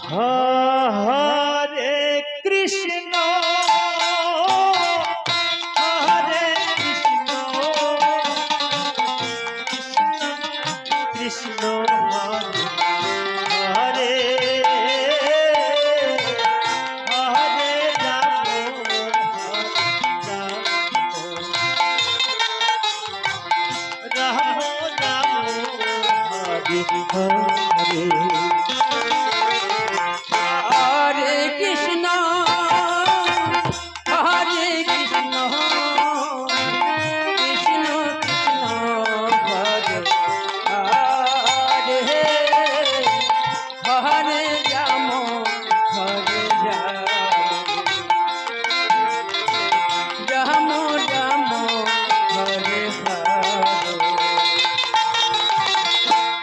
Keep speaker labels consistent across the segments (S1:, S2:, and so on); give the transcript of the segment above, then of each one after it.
S1: Hare Krishna Hare Krishna Krishna Hare Hare Ram Ram Ram Hare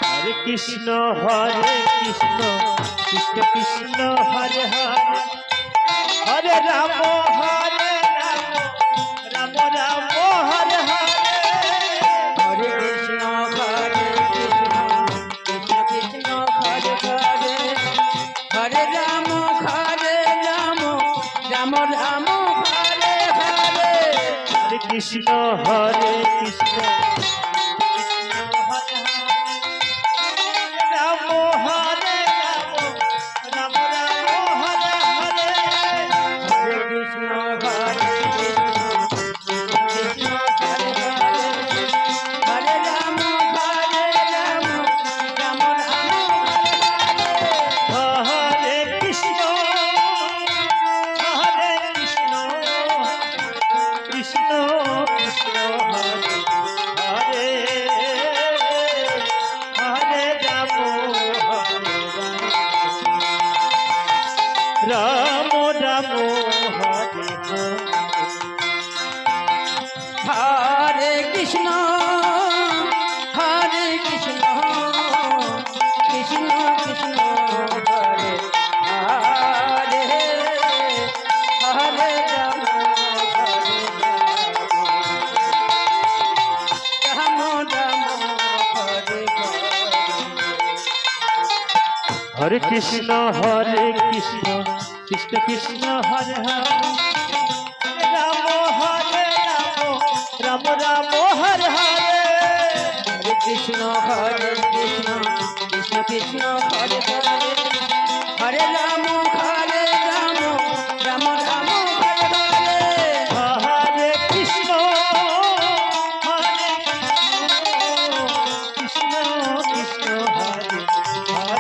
S1: Hare Krishna Hare Krishna Krishna Krishna Hare Hare Hare Ram Hare Ram Ram Ram Hare Hare
S2: Hare Krishna Krishna Krishna Hare Hare Hare Ram Ram Ram Hare Hare
S1: Hare Krishna Hare Krishna Ram Ram
S2: Hare Krishna Krishna Krishna Hare Hare Hare Ram Ram Ram Hare
S1: Hare Krishna Hare Krishna Krishna Krishna Hare Hare Ram Hare Ram Ram Ram Hare Hare
S2: Hare Krishna Krishna Krishna Krishna Hare Hare Hare